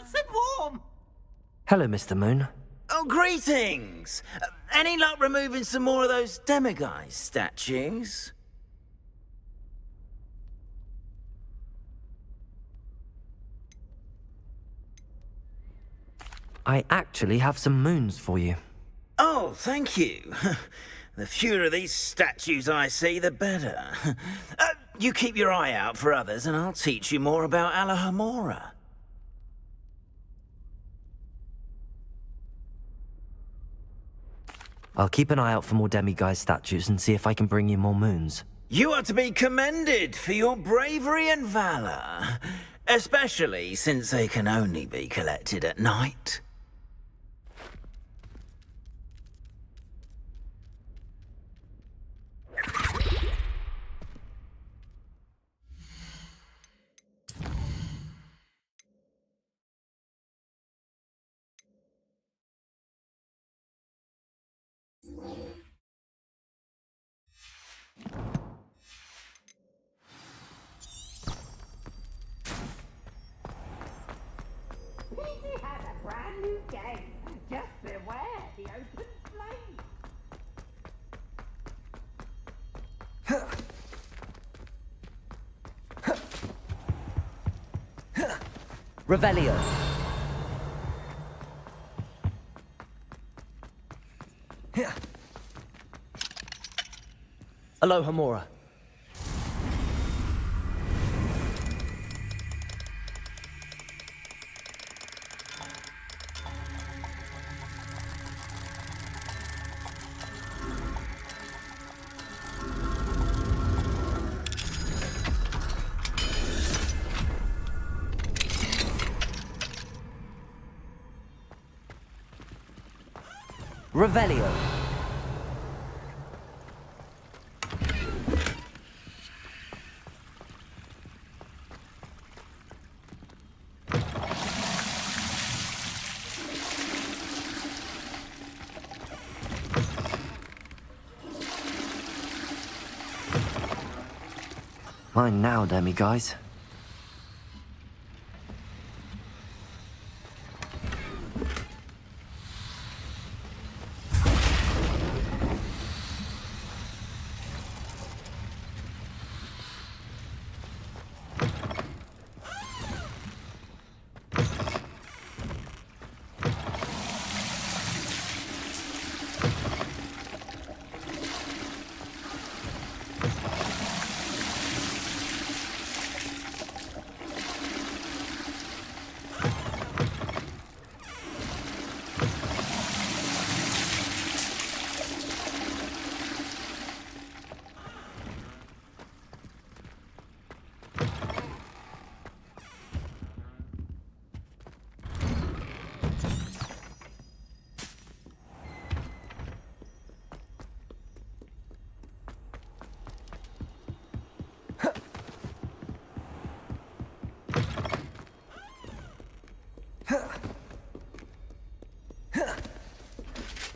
nice and warm. Hello, Mr. Moon. Oh, greetings! Any luck removing some more of those demiguise statues? I actually have some moons for you. Oh, thank you. The fewer of these statues I see, the better. You keep your eye out for others, and I'll teach you more about Alohomora. I'll keep an eye out for more demiguise statues and see if I can bring you more moons. You are to be commended for your bravery and valor, especially since they can only be collected at night. He has a brand new game. Just beware the open flame. Revelio. Alohomora. Revelio. Mine now, demiguise.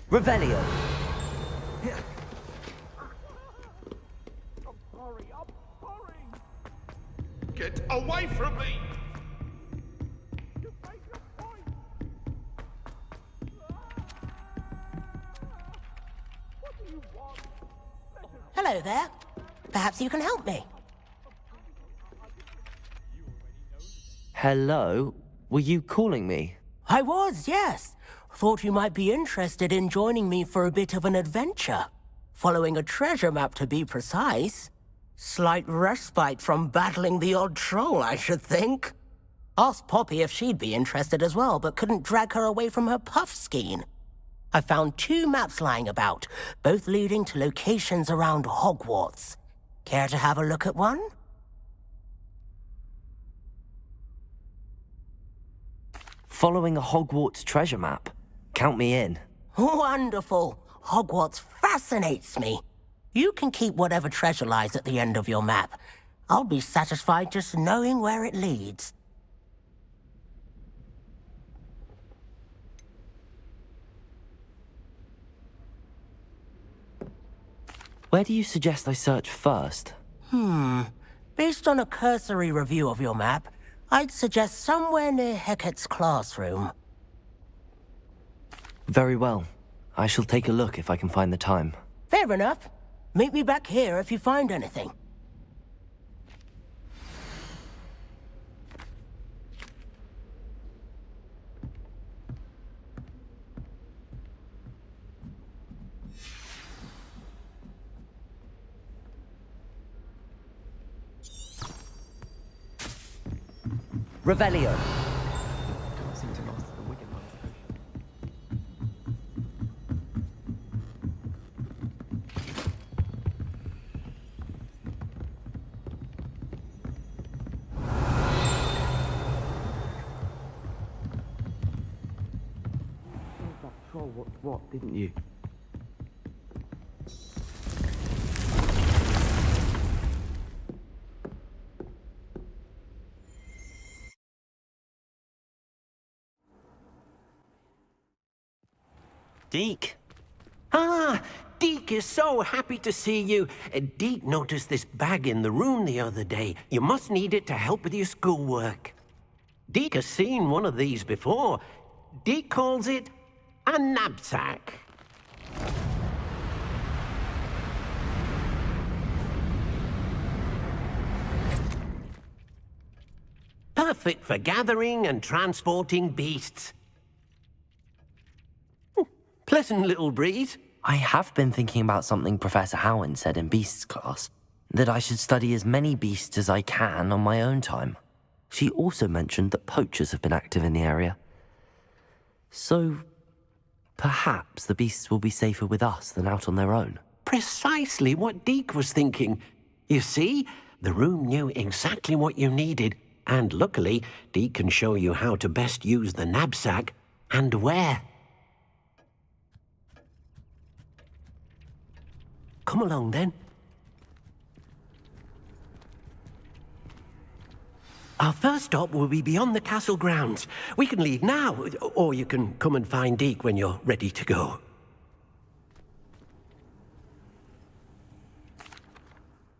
Revelio. I'm sorry. Get away from me! You made your point. What do you want? Hello there. Perhaps you can help me. Hello? Were you calling me? I was, yes. Thought you might be interested in joining me for a bit of an adventure. Following a treasure map, to be precise. Slight respite from battling the odd troll, I should think. Asked Poppy if she'd be interested as well, but couldn't drag her away from her puff skein. I found 2 maps lying about, both leading to locations around Hogwarts. Care to have a look at one? Following a Hogwarts treasure map. Count me in. Wonderful. Hogwarts fascinates me. You can keep whatever treasure lies at the end of your map. I'll be satisfied just knowing where it leads. Where do you suggest I search first? Based on a cursory review of your map, I'd suggest somewhere near Hecat's classroom. Very well. I shall take a look if I can find the time. Fair enough. Meet me back here if you find anything. Revelio. What, didn't you? Deke. Ah, Deke is so happy to see you. Deke noticed this bag in the room the other day. You must need it to help with your schoolwork. Deke has seen one of these before. Deke calls it a knapsack. Perfect for gathering and transporting beasts. Pleasant little breeze. I have been thinking about something Professor Howin said in Beasts class, that I should study as many beasts as I can on my own time. She also mentioned that poachers have been active in the area. So, perhaps the beasts will be safer with us than out on their own. Precisely what Deke was thinking. You see, the room knew exactly what you needed, and luckily, Deke can show you how to best use the knapsack and where. Come along, then. Our first stop will be beyond the castle grounds. We can leave now, or you can come and find Deke when you're ready to go.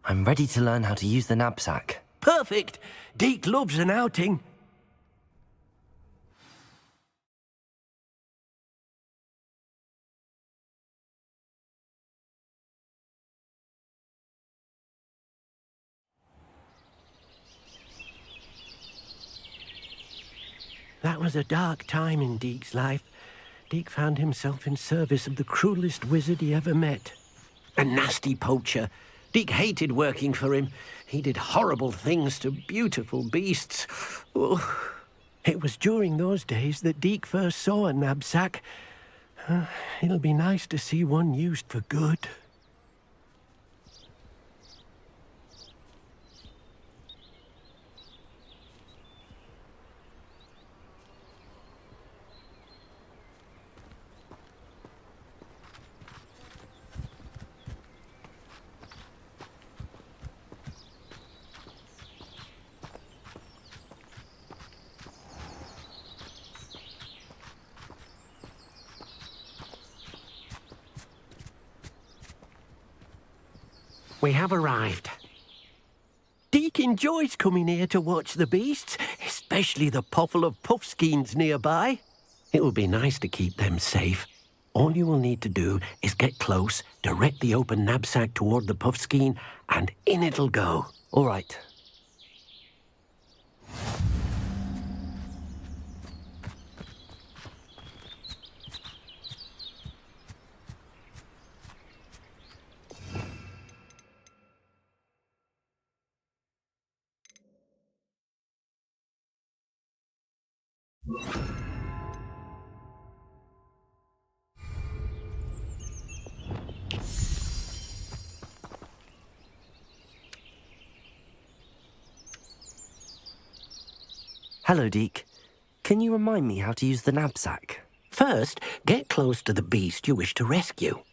I'm ready to learn how to use the knapsack. Perfect! Deke loves an outing. That was a dark time in Deke's life. Deke found himself in service of the cruelest wizard he ever met. A nasty poacher. Deke hated working for him. He did horrible things to beautiful beasts. Oh. It was during those days that Deke first saw a knapsack. It'll be nice to see one used for good. We have arrived. Deke enjoys coming here to watch the beasts, especially the potful of puffskeins nearby. It will be nice to keep them safe. All you will need to do is get close, direct the open knapsack toward the puffskein, and in it'll go. All right. Hello, Deke. Can you remind me how to use the knapsack? First, get close to the beast you wish to rescue.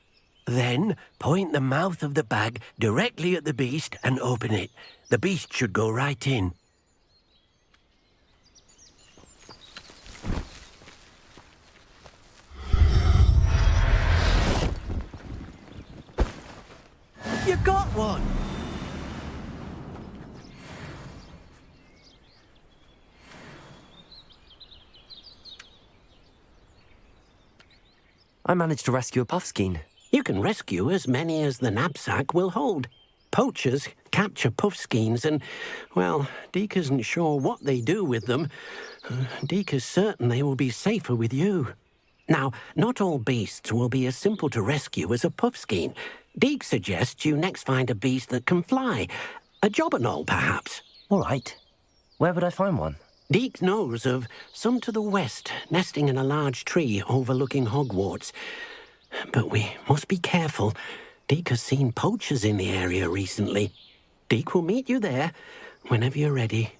Then, point the mouth of the bag directly at the beast and open it. The beast should go right in. You got one! I managed to rescue a puffskein. You can rescue as many as the knapsack will hold. Poachers capture puffskeins and, well, Deke isn't sure what they do with them. Deke is certain they will be safer with you. Now, not all beasts will be as simple to rescue as a puffskein. Deke suggests you next find a beast that can fly. A jobberknoll, perhaps. All right. Where would I find one? Deke knows of some to the west, nesting in a large tree overlooking Hogwarts. But we must be careful. Deke has seen poachers in the area recently. Deke will meet you there whenever you're ready.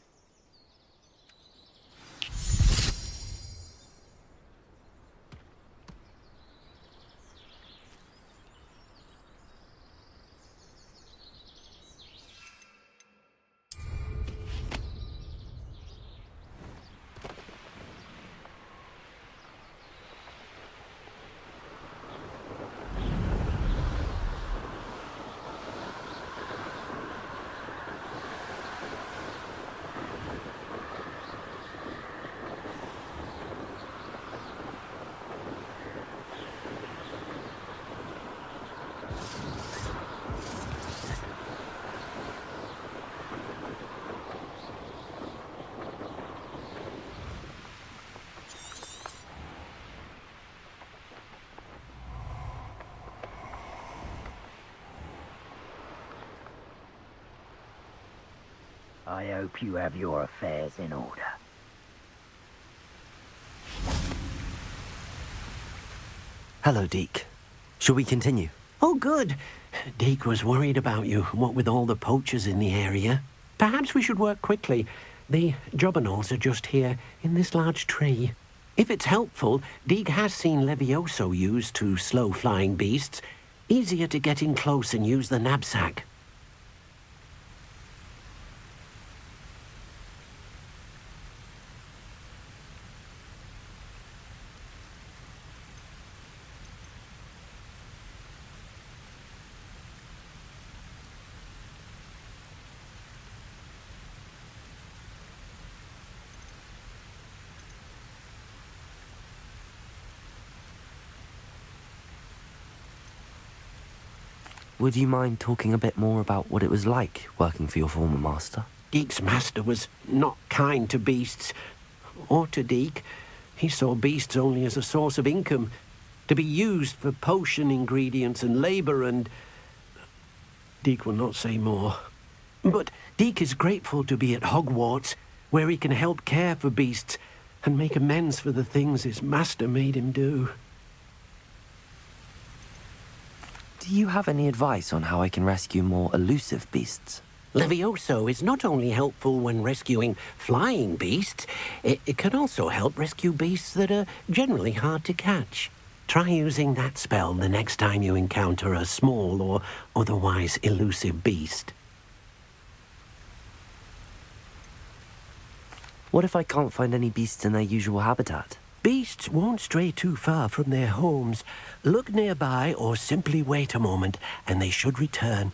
I hope you have your affairs in order. Hello, Deke. Shall we continue? Oh, good. Deke was worried about you, what with all the poachers in the area. Perhaps we should work quickly. The jobberknolls are just here, in this large tree. If it's helpful, Deke has seen Levioso used to slow flying beasts. Easier to get in close and use the knapsack. Would you mind talking a bit more about what it was like working for your former master? Deke's master was not kind to beasts, or to Deke. He saw beasts only as a source of income, to be used for potion ingredients and labour and... Deke will not say more. But Deke is grateful to be at Hogwarts, where he can help care for beasts and make amends for the things his master made him do. Do you have any advice on how I can rescue more elusive beasts? Levioso is not only helpful when rescuing flying beasts, it can also help rescue beasts that are generally hard to catch. Try using that spell the next time you encounter a small or otherwise elusive beast. What if I can't find any beasts in their usual habitat? Beasts won't stray too far from their homes. Look nearby or simply wait a moment, and they should return.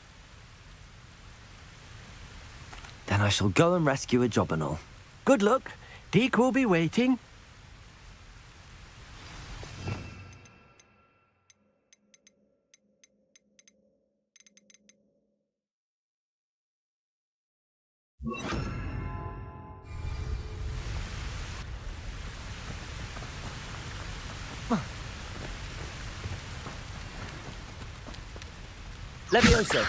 Then I shall go and rescue a jobberknoll. Good luck. Deke will be waiting. Levioso!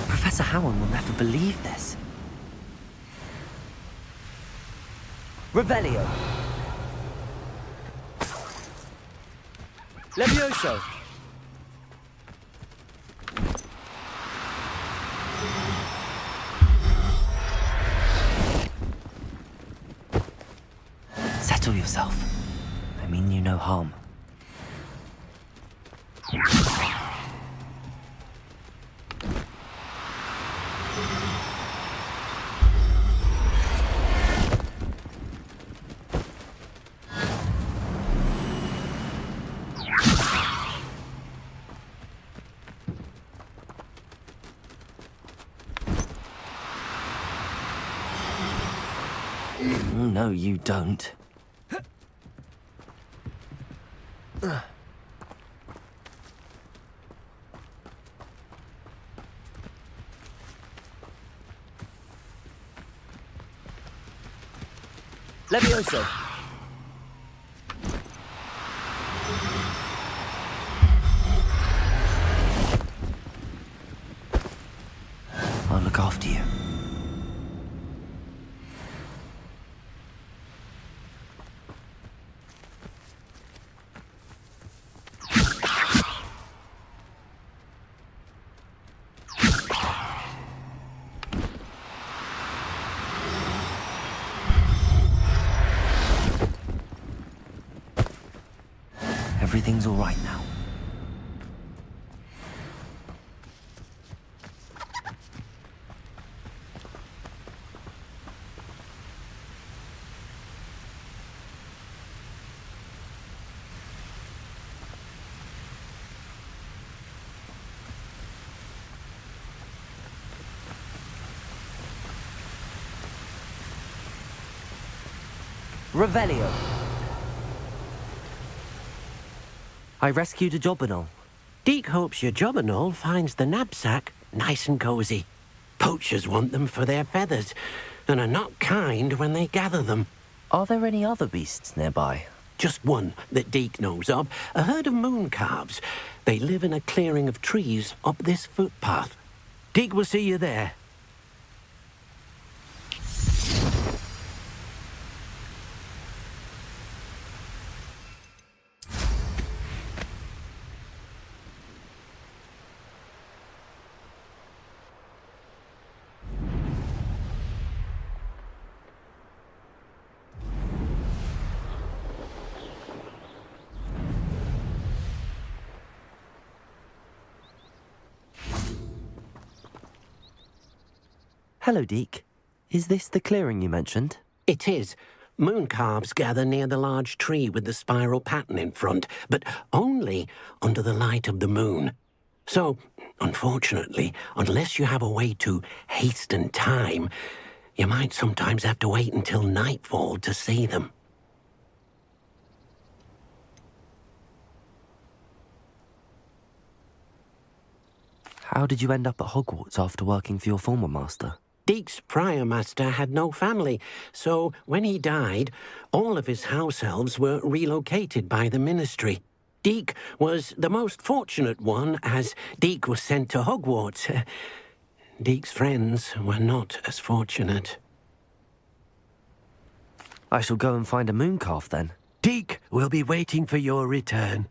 Professor Howard will never believe this. Revelio! Levioso! Settle yourself. I mean you no harm. No, you don't. Levioso! I'll look after you. Everything's all right now. Revelio. I rescued a Jobberknoll. Deke hopes your Jobberknoll finds the knapsack nice and cozy. Poachers want them for their feathers, and are not kind when they gather them. Are there any other beasts nearby? Just one that Deke knows of, a herd of moon calves. They live in a clearing of trees up this footpath. Deke will see you there. Hello, Deke. Is this the clearing you mentioned? It is. Moon calves gather near the large tree with the spiral pattern in front, but only under the light of the moon. So, unfortunately, unless you have a way to hasten time, you might sometimes have to wait until nightfall to see them. How did you end up at Hogwarts after working for your former master? Deke's prior master had no family, so when he died, all of his house elves were relocated by the ministry. Deke was the most fortunate one, as Deke was sent to Hogwarts. Deke's friends were not as fortunate. I shall go and find a mooncalf then. Deke will be waiting for your return.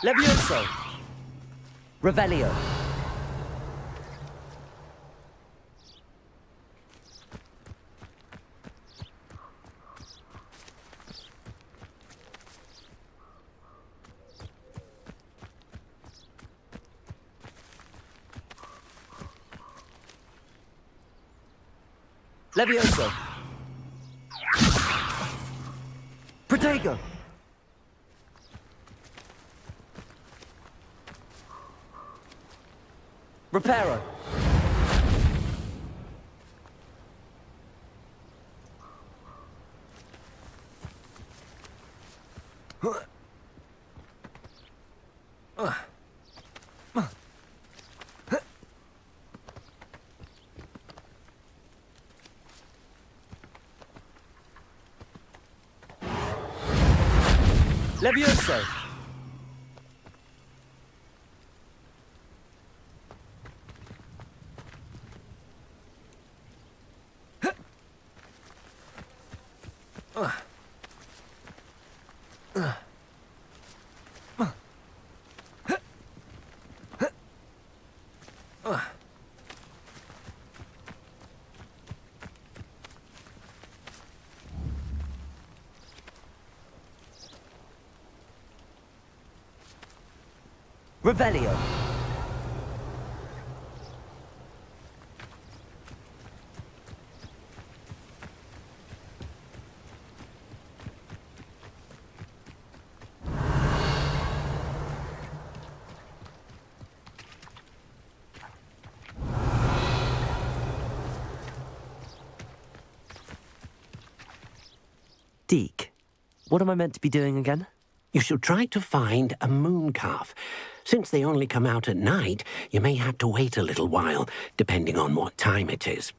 Levioso! Revelio. Levioso! Protego! Reparo. Levioso! Revelio. Deke, what am I meant to be doing again? You should try to find a moon calf. Since they only come out at night, you may have to wait a little while, depending on what time it is.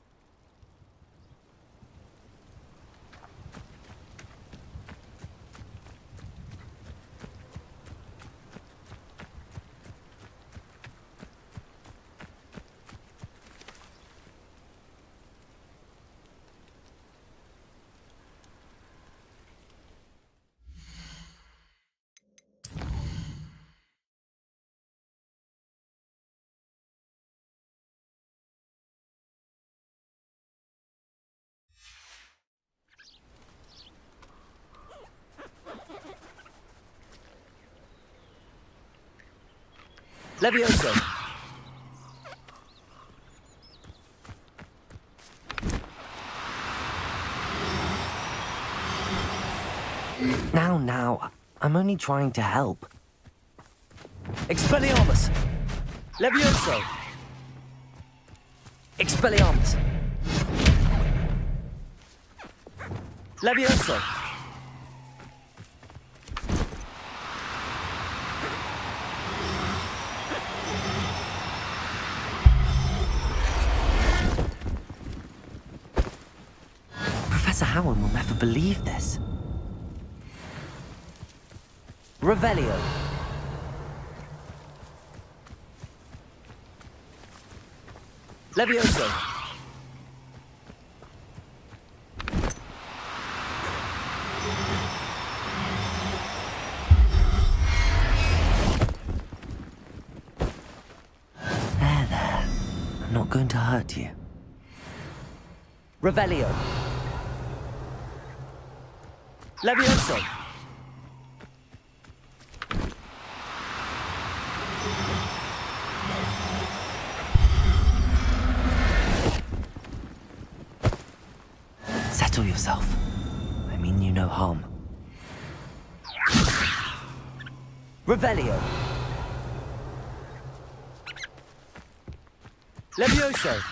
Levioso! Now, I'm only trying to help. Expelliarmus! Levioso! Expelliarmus! Levioso! Professor Howard will never believe this. Revelio. Levioso. There. I'm not going to hurt you. Revelio. Levioso. Settle yourself. I mean you no harm. Revelio. Levioso.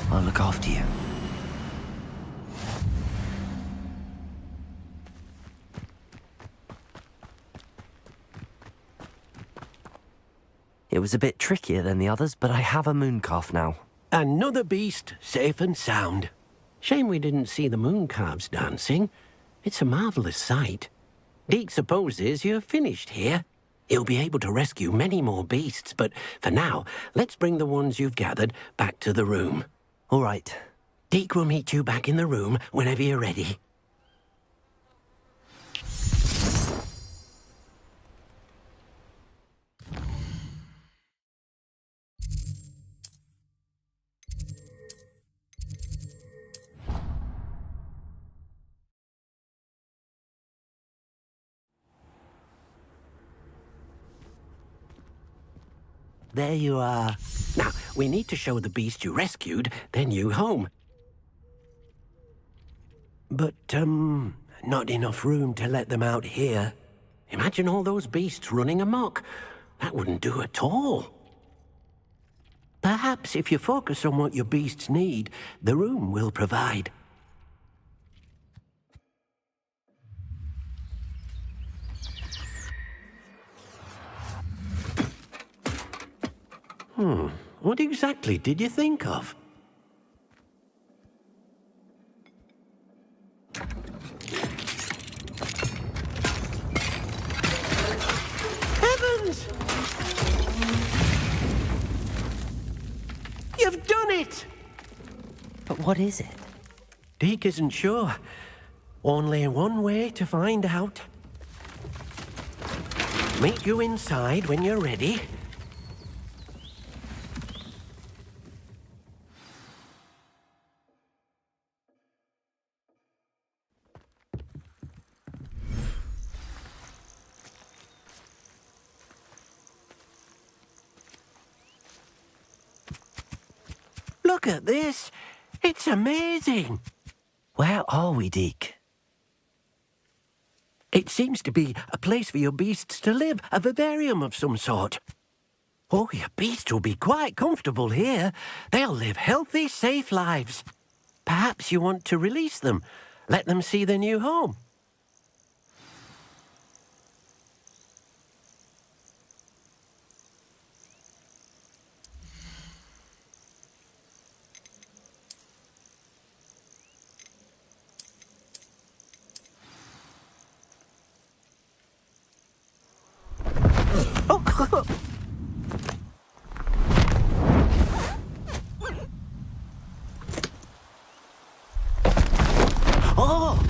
I'll look after you. It was a bit trickier than the others, but I have a moon calf now. Another beast, safe and sound. Shame we didn't see the moon calves dancing. It's a marvelous sight. Deke supposes you're finished here. You'll be able to rescue many more beasts, but for now, let's bring the ones you've gathered back to the room. All right. Deke will meet you back in the room whenever you're ready. There you are. Now, we need to show the beast you rescued their new home. But, not enough room to let them out here. Imagine all those beasts running amok. That wouldn't do at all. Perhaps if you focus on what your beasts need, the room will provide. What exactly did you think of? Heavens! You've done it! But what is it? Deke isn't sure. Only one way to find out. Meet you inside when you're ready. Look at this. It's amazing. Where are we, Deke? It seems to be a place for your beasts to live, a vivarium of some sort. Oh, your beasts will be quite comfortable here. They'll live healthy, safe lives. Perhaps you want to release them, let them see their new home. Oh!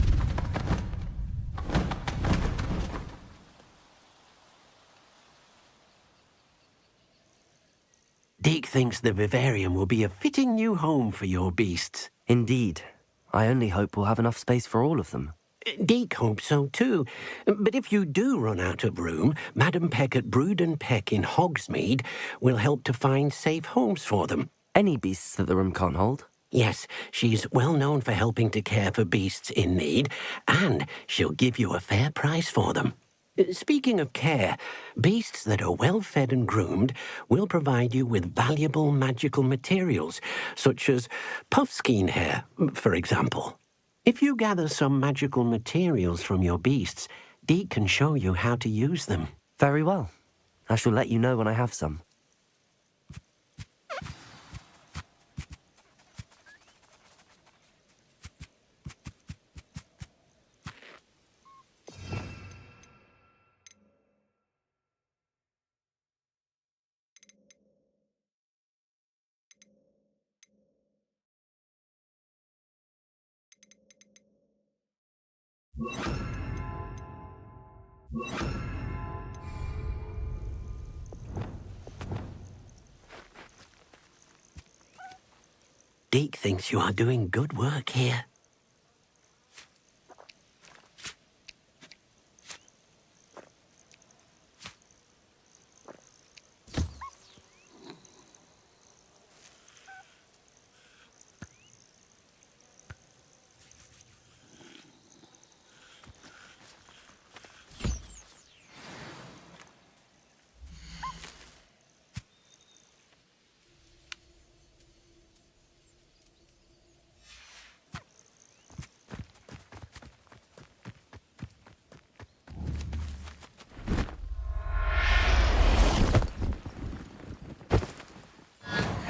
Deke thinks the vivarium will be a fitting new home for your beasts. Indeed. I only hope we'll have enough space for all of them. Deke hopes so too. But if you do run out of room, Madam Peck at Brood and Peck in Hogsmeade will help to find safe homes for them. Any beasts that the room can't hold? Yes, she's well known for helping to care for beasts in need, and she'll give you a fair price for them. Speaking of care, beasts that are well fed and groomed will provide you with valuable magical materials, such as puffskein hair, for example. If you gather some magical materials from your beasts, Deke can show you how to use them. Very well. I shall let you know when I have some. Deke thinks you are doing good work here.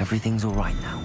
Everything's all right now.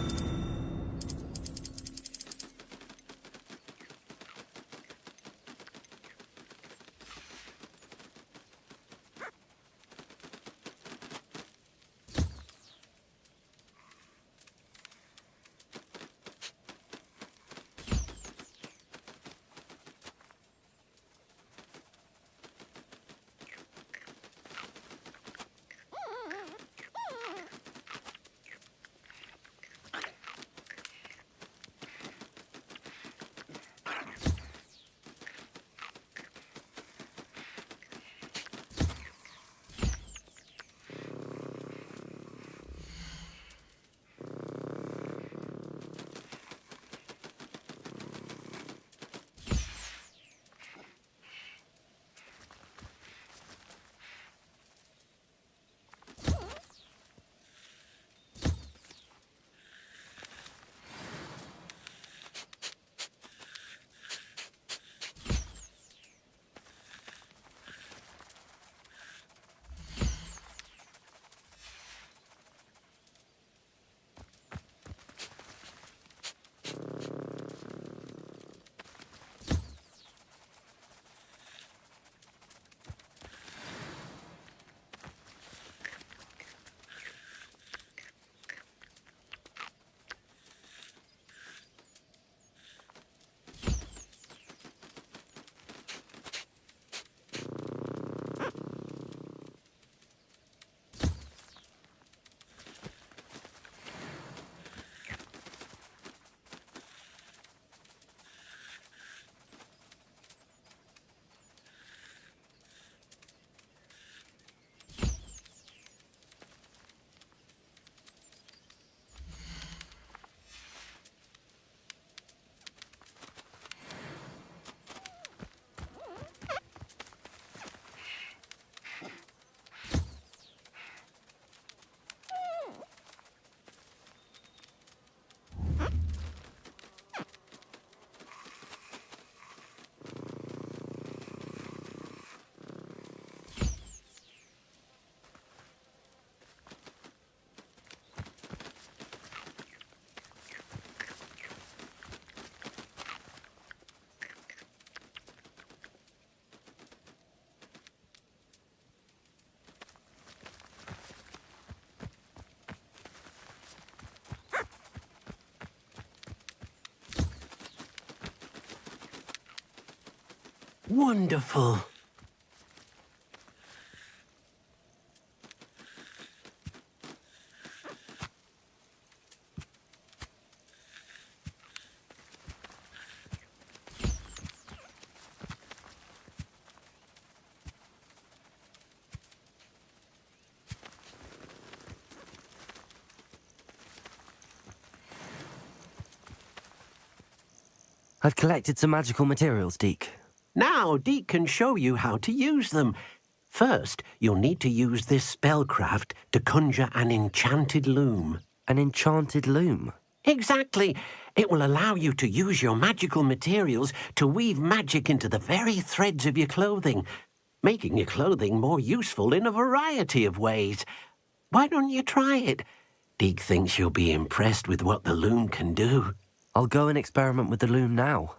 Wonderful. I've collected some magical materials, Deke. Now, Deke can show you how to use them. First, you'll need to use this spellcraft to conjure an enchanted loom. An enchanted loom? Exactly. It will allow you to use your magical materials to weave magic into the very threads of your clothing, making your clothing more useful in a variety of ways. Why don't you try it? Deke thinks you'll be impressed with what the loom can do. I'll go and experiment with the loom now.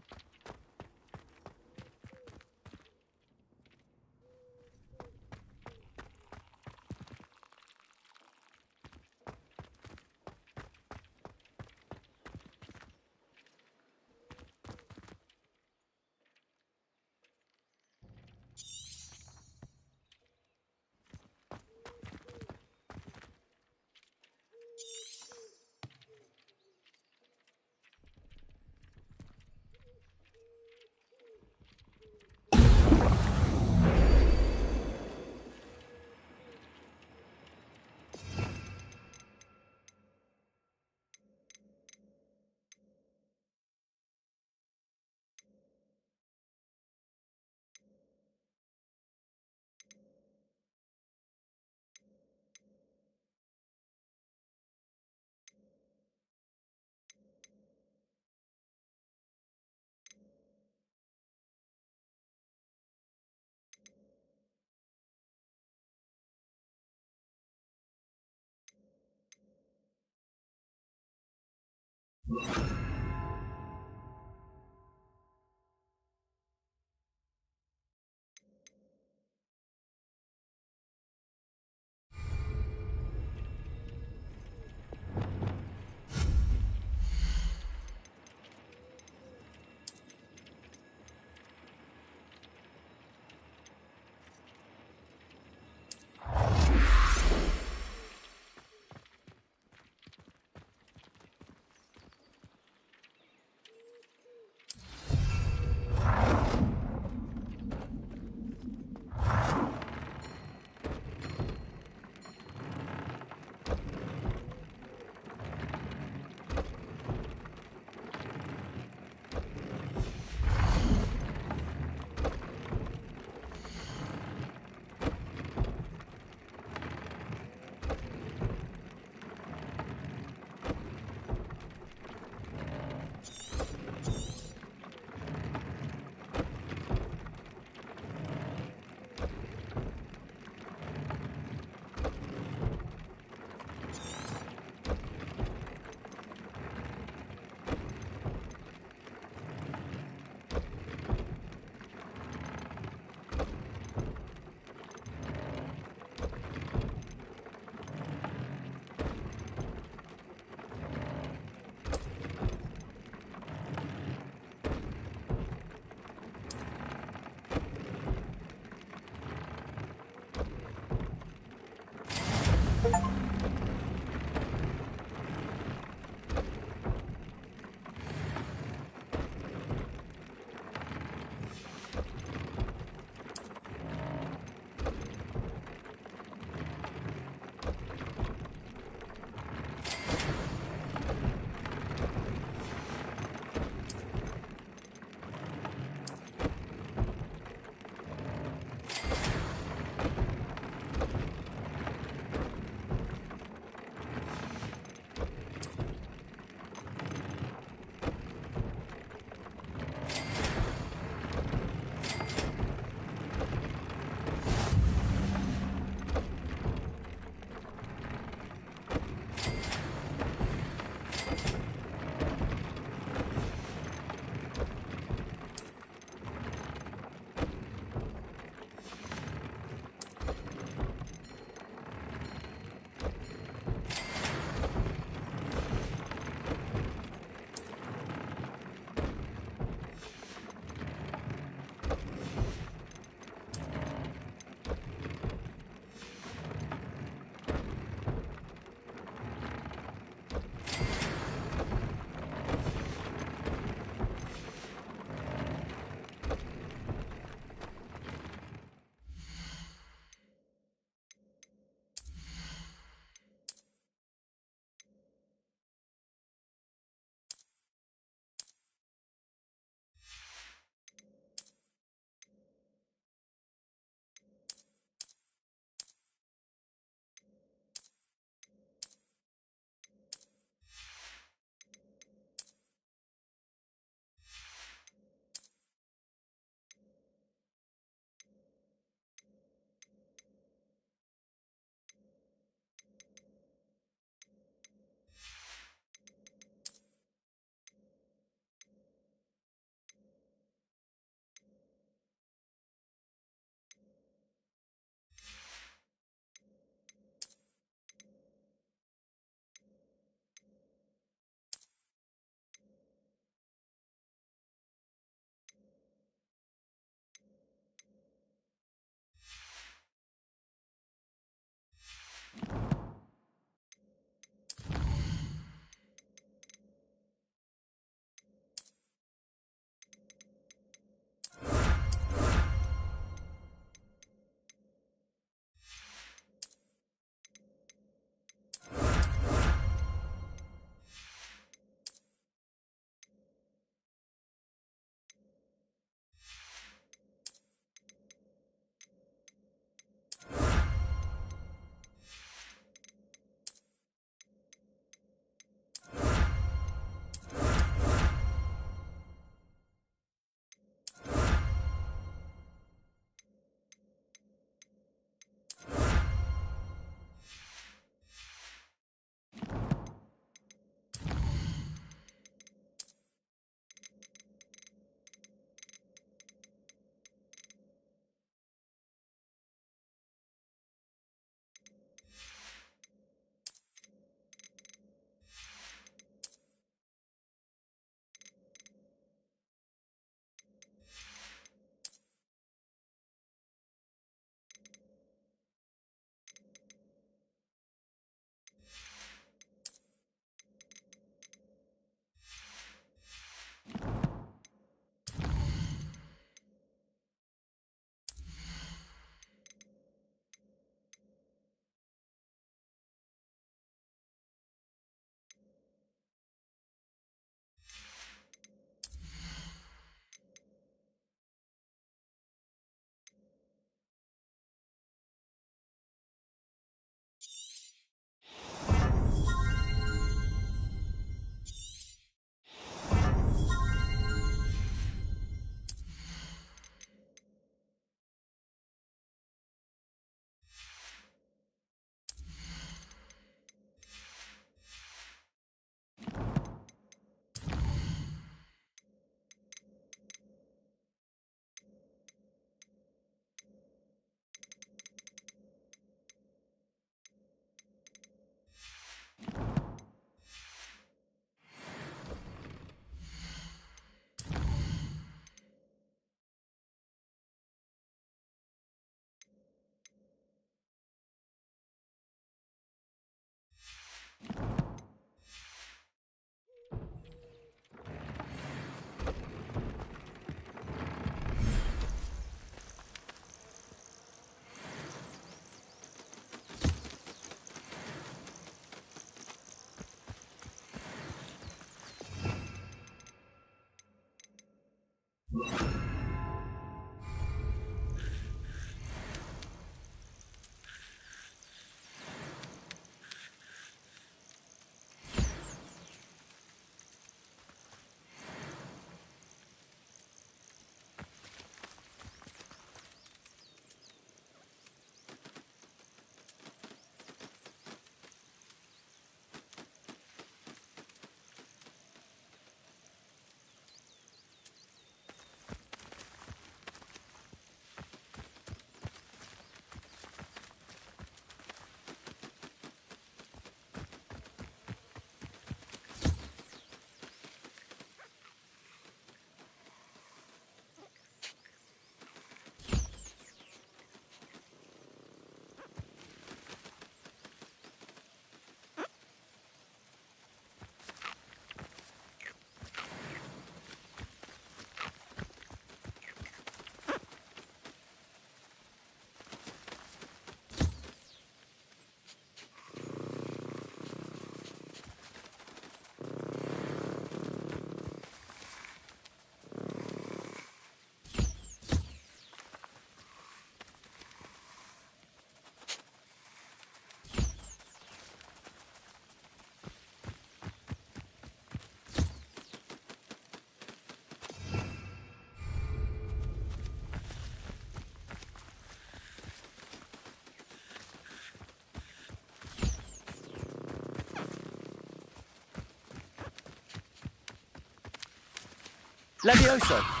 Levioso.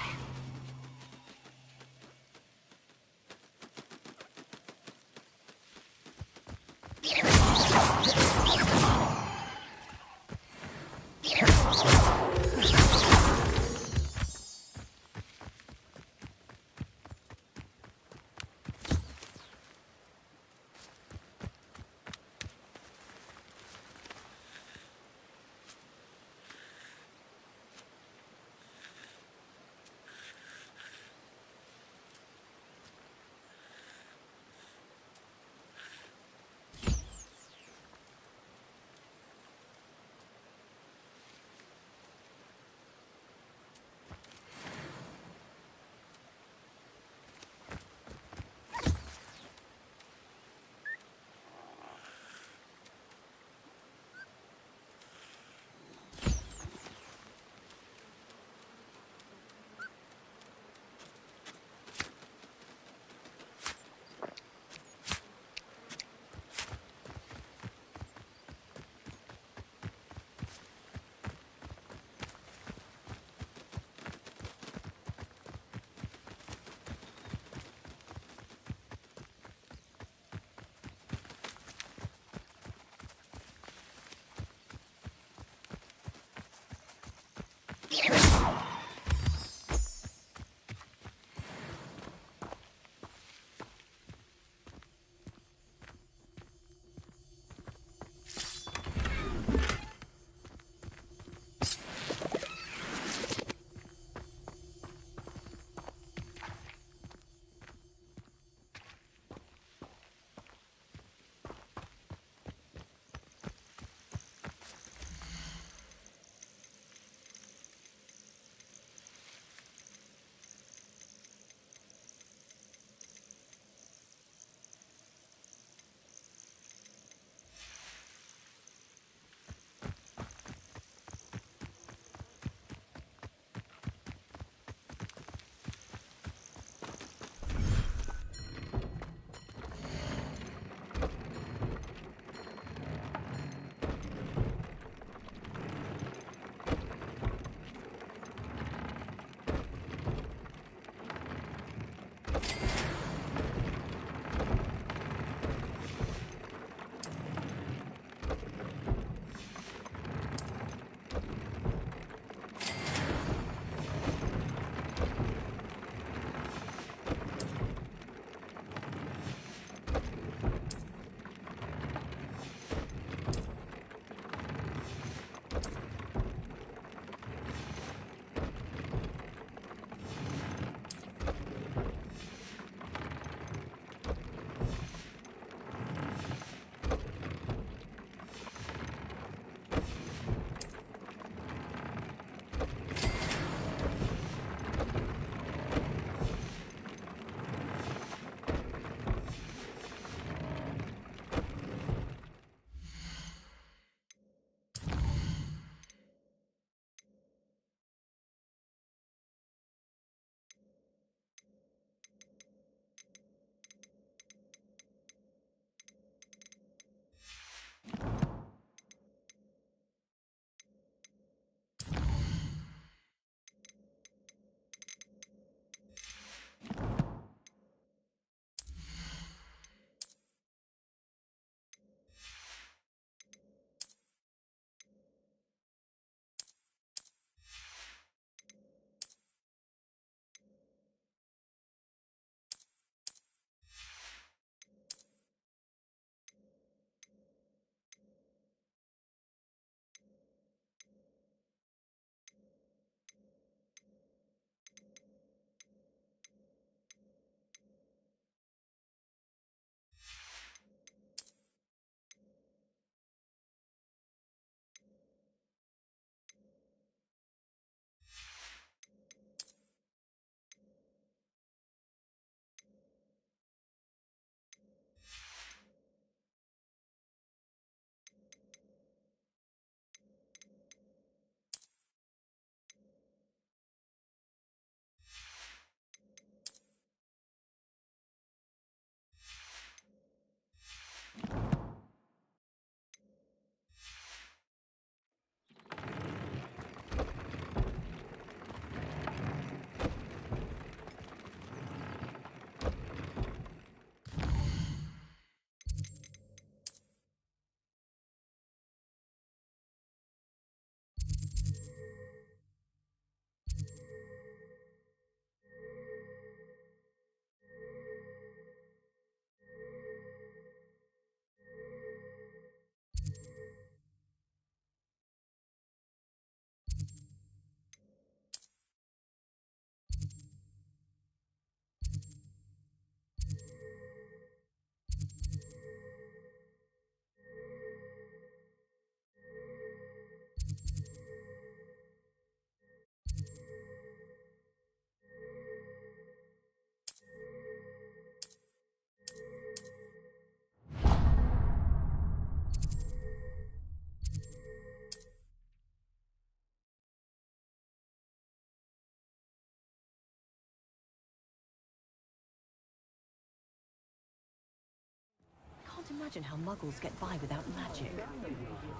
imagine how muggles get by without magic.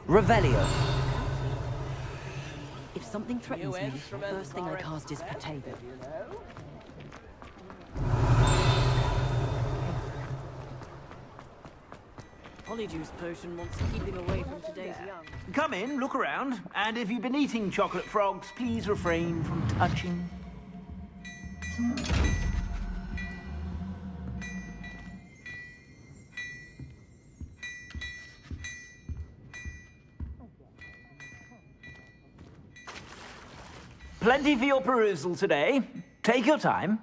Revelio. If something threatens me, the first thing I cast is Potato. Polyjuice potion wants keeping away from today's young. Come in, look around, and if you've been eating chocolate frogs, please refrain from touching. Plenty for your perusal today. Take your time.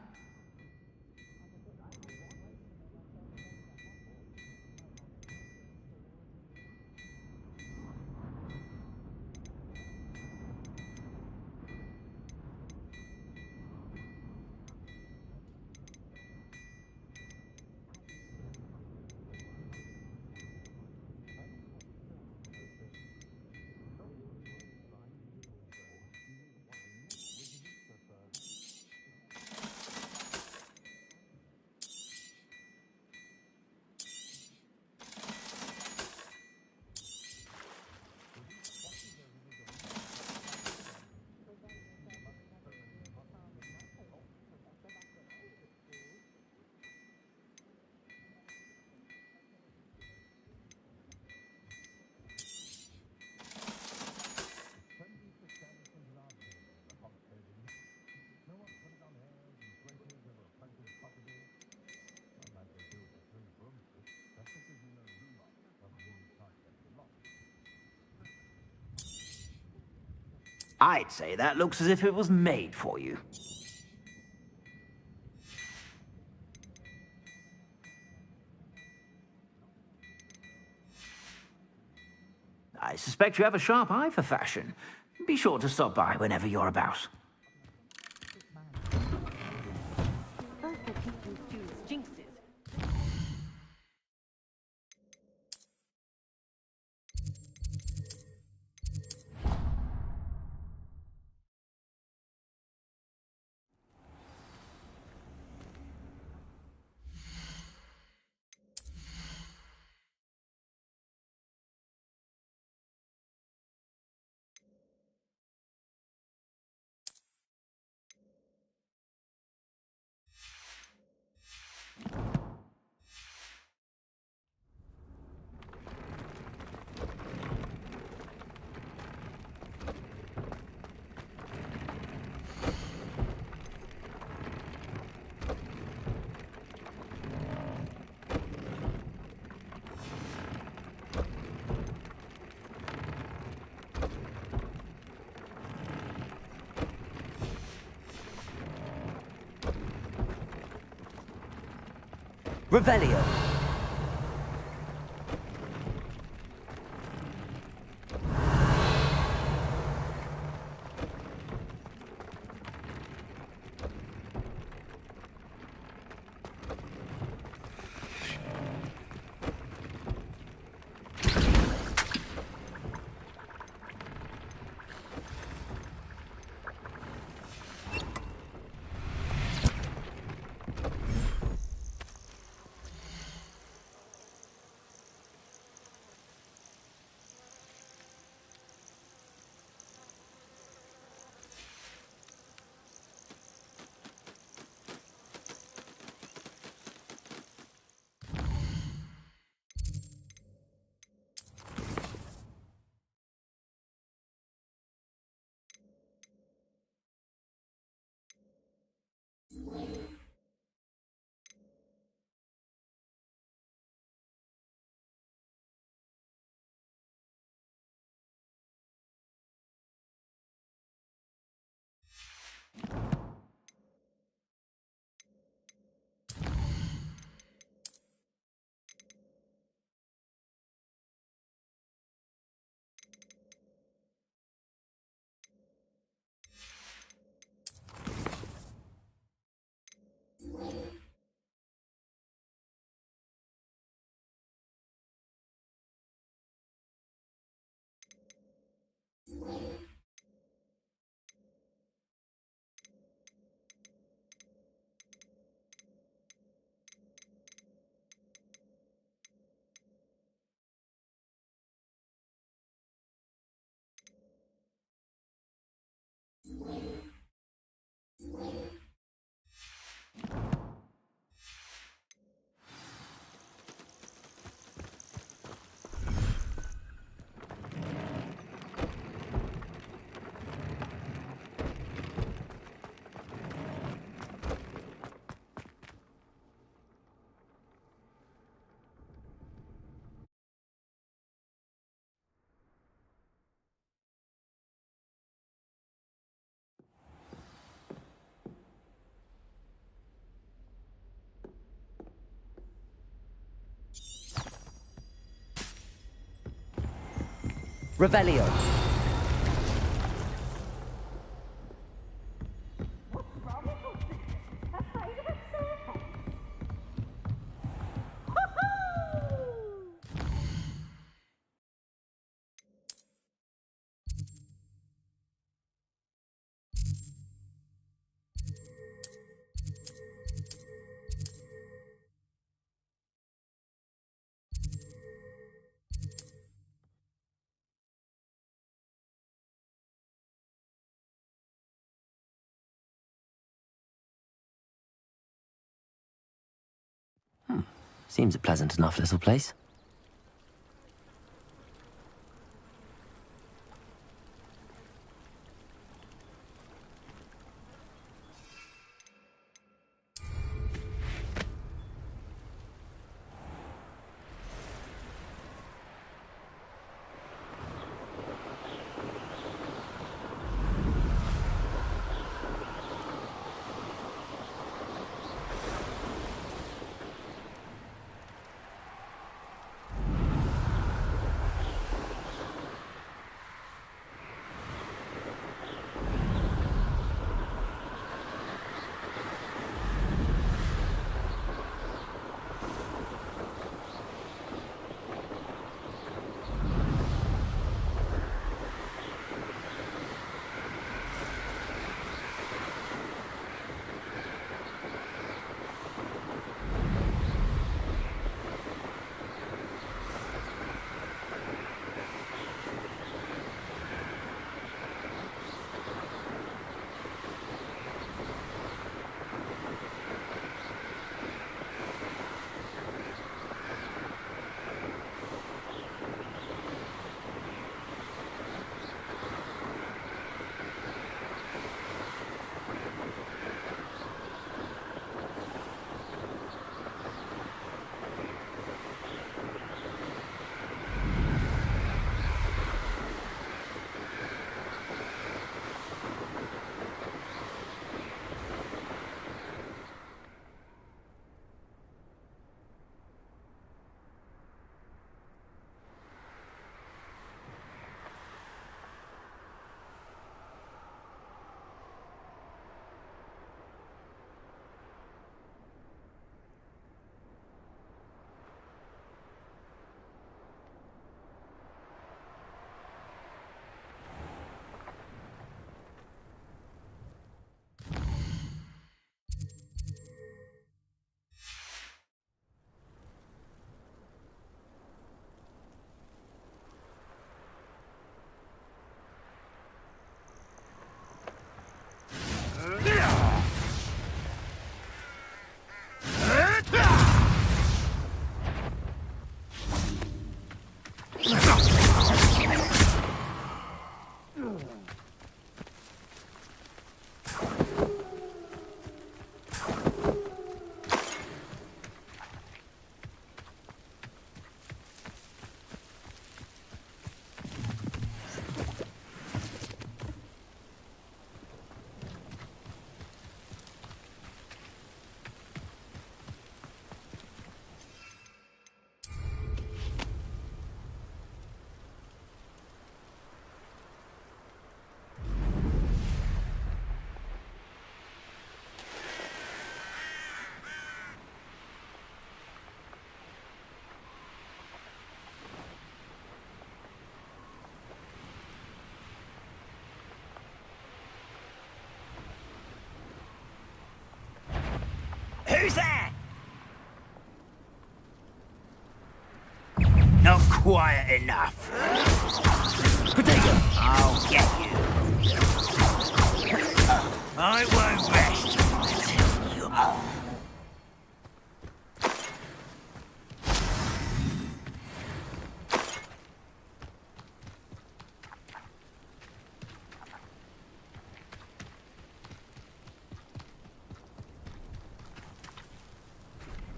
I'd say that looks as if it was made for you. I suspect you have a sharp eye for fashion. Be sure to stop by whenever you're about. Revelio. Revelio. What's wrong, little sister? Afraid of a staircase? Seems a pleasant enough little place. Who's that? Not quiet enough. Potato! I'll get you. I won't rest until you are.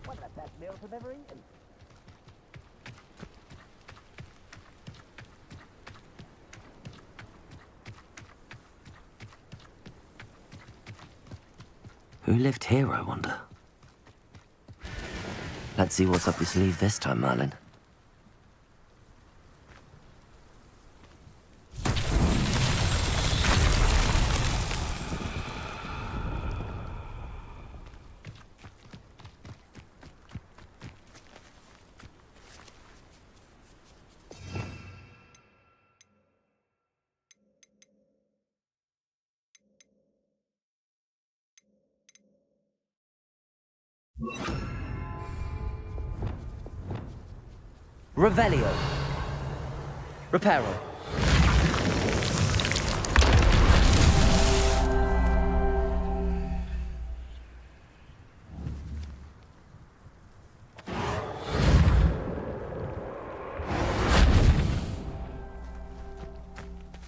One of the best meals I've ever eaten. Who lived here, I wonder? Let's see what's up your sleeve this time, Merlin. Revelio. Reparo.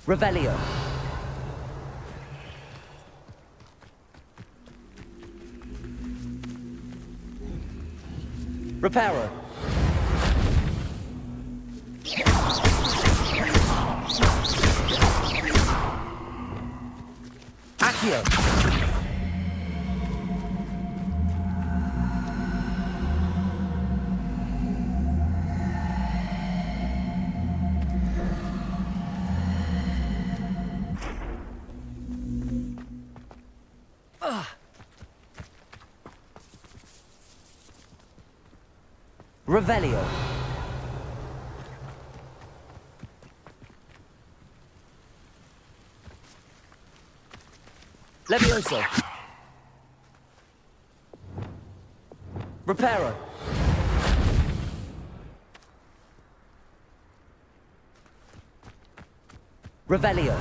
Revelio. Reparo. Accio. Revelio. Levioso. Reparo. Revelio.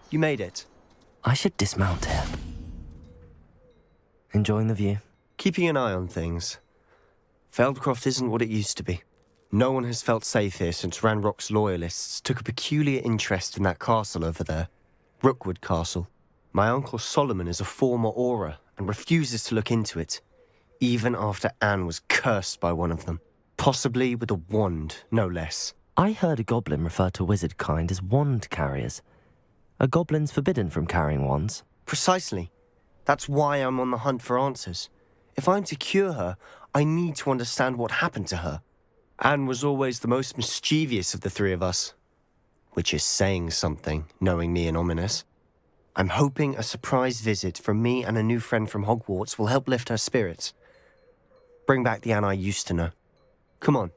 You made it. I should dismount here. Enjoying the view? Keeping an eye on things. Feldcroft isn't what it used to be. No one has felt safe here since Ranrock's loyalists took a peculiar interest in that castle over there. Rookwood Castle. My uncle Solomon is a former Auror and refuses to look into it, even after Anne was cursed by one of them. Possibly with a wand, no less. I heard a goblin refer to wizard kind as wand carriers. Are goblins forbidden from carrying wands? Precisely. That's why I'm on the hunt for answers. If I'm to cure her, I need to understand what happened to her. Anne was always the most mischievous of the three of us. Which is saying something, knowing me and ominous. I'm hoping a surprise visit from me and a new friend from Hogwarts will help lift her spirits. Bring back the Anne I used to know. Come on,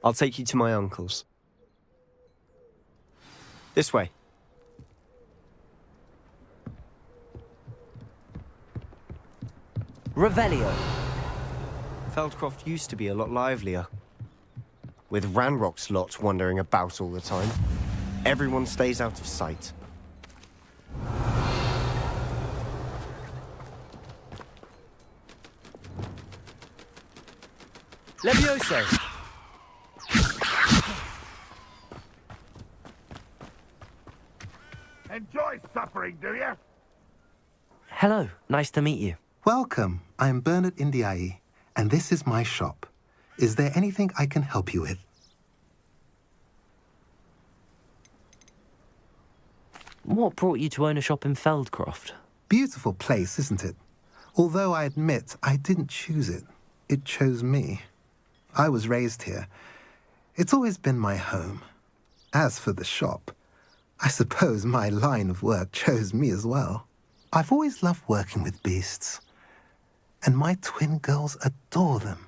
I'll take you to my uncle's. This way. Revelio. Feldcroft used to be a lot livelier. With Ranrock's lot wandering about all the time. Everyone stays out of sight. Levioso. Enjoy suffering, do you? Hello, nice to meet you. Welcome. I'm Bernard Indiai, and this is my shop. Is there anything I can help you with? What brought you to own a shop in Feldcroft? Beautiful place, isn't it? Although I admit I didn't choose it. It chose me. I was raised here. It's always been my home. As for the shop, I suppose my line of work chose me as well. I've always loved working with beasts. And my twin girls adore them.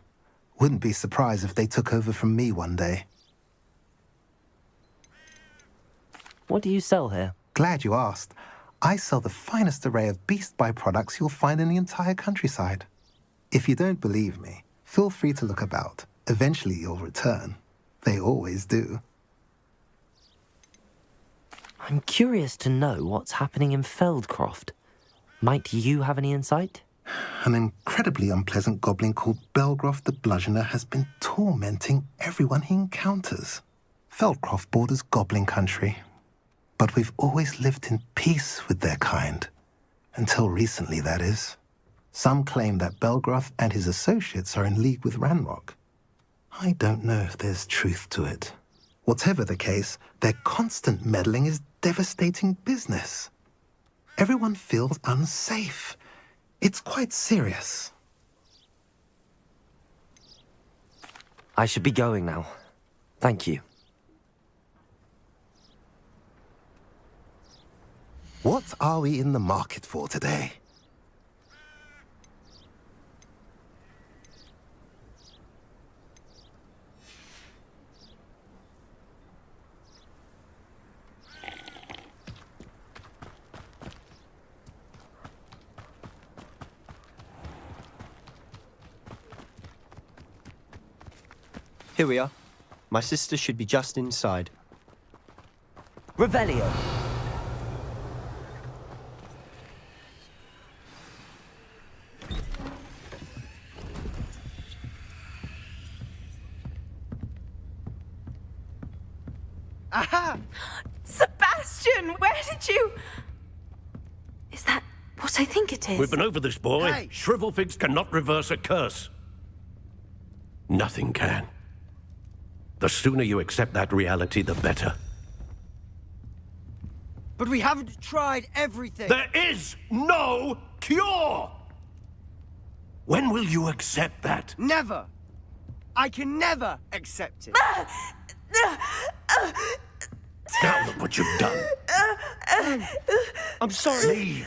Wouldn't be surprised if they took over from me one day. What do you sell here? Glad you asked. I sell the finest array of beast byproducts you'll find in the entire countryside. If you don't believe me, feel free to look about. Eventually you'll return. They always do. I'm curious to know what's happening in Feldcroft. Might you have any insight? An incredibly unpleasant goblin called Belgroth the Bludgeoner has been tormenting everyone he encounters. Feldcroft borders goblin country, but we've always lived in peace with their kind. Until recently, that is. Some claim that Belgroth and his associates are in league with Ranrock. I don't know if there's truth to it. Whatever the case, their constant meddling is devastating business. Everyone feels unsafe. It's quite serious. I should be going now. Thank you. What are we in the market for today? Here we are. My sister should be just inside. Revelio. Aha! Sebastian, where did you... Is that what I think it is? We've been over this, boy. Hey! Shrivelfigs cannot reverse a curse. Nothing can. The sooner you accept that reality, the better. But we haven't tried everything. There is no cure! When will you accept that? Never. I can never accept it. Now look what you've done. I'm sorry.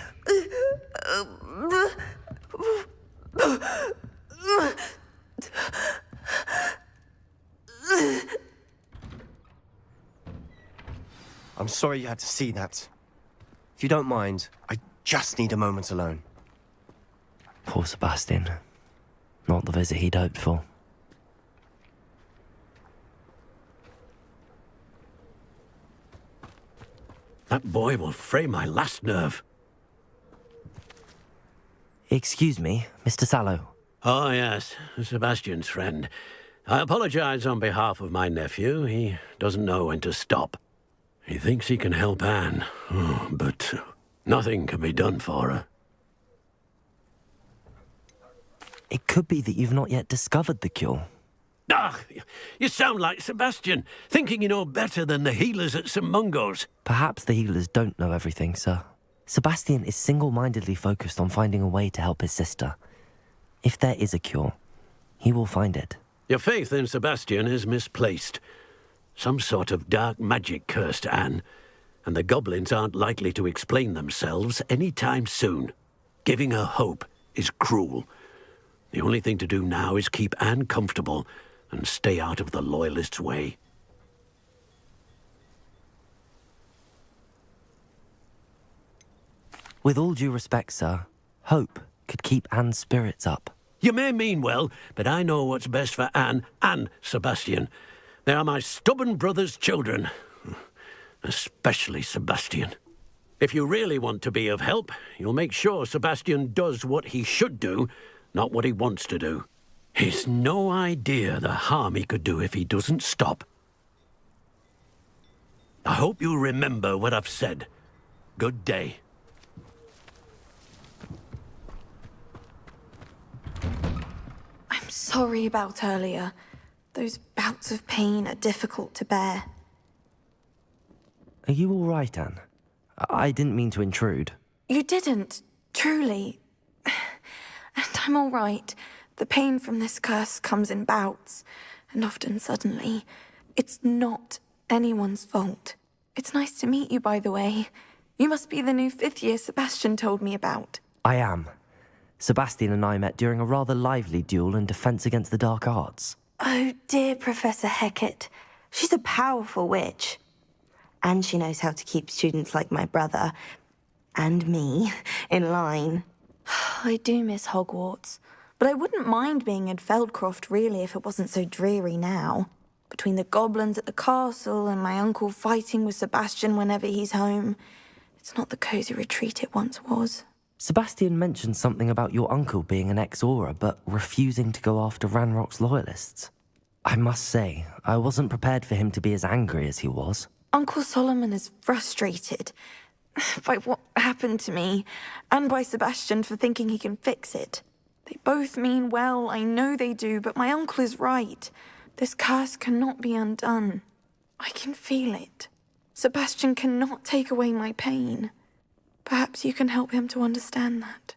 I'm sorry you had to see that. If you don't mind, I just need a moment alone. Poor Sebastian. Not the visit he'd hoped for. That boy will fray my last nerve. Excuse me, Mr. Sallow. Oh, yes, Sebastian's friend. I apologize on behalf of my nephew. He doesn't know when to stop. He thinks he can help Anne, but nothing can be done for her. It could be that you've not yet discovered the cure. Ah, you sound like Sebastian, thinking you know better than the healers at St. Mungo's. Perhaps the healers don't know everything, sir. Sebastian is single-mindedly focused on finding a way to help his sister. If there is a cure, he will find it. Your faith in Sebastian is misplaced. Some sort of dark magic cursed Anne, and the goblins aren't likely to explain themselves any time soon. Giving her hope is cruel. The only thing to do now is keep Anne comfortable and stay out of the Loyalists' way. With all due respect, sir, hope could keep Anne's spirits up. You may mean well, but I know what's best for Anne and Sebastian. They are my stubborn brother's children. Especially Sebastian. If you really want to be of help, you'll make sure Sebastian does what he should do, not what he wants to do. He's no idea the harm he could do if he doesn't stop. I hope you remember what I've said. Good day. I'm sorry about earlier. Those bouts of pain are difficult to bear. Are you all right, Anne? I didn't mean to intrude. You didn't, truly. And I'm all right. The pain from this curse comes in bouts, and often suddenly. It's not anyone's fault. It's nice to meet you, by the way. You must be the new 5th year Sebastian told me about. I am. Sebastian and I met during a rather lively duel in defense against the dark arts. Oh, dear Professor Hecat. She's a powerful witch. And she knows how to keep students like my brother, and me, in line. I do miss Hogwarts, but I wouldn't mind being in Feldcroft, really, if it wasn't so dreary now. Between the goblins at the castle and my uncle fighting with Sebastian whenever he's home, it's not the cosy retreat it once was. Sebastian mentioned something about your uncle being an ex-Aura, but refusing to go after Ranrock's loyalists. I must say, I wasn't prepared for him to be as angry as he was. Uncle Solomon is frustrated by what happened to me, and by Sebastian for thinking he can fix it. They both mean well, I know they do, but my uncle is right. This curse cannot be undone. I can feel it. Sebastian cannot take away my pain. Perhaps you can help him to understand that.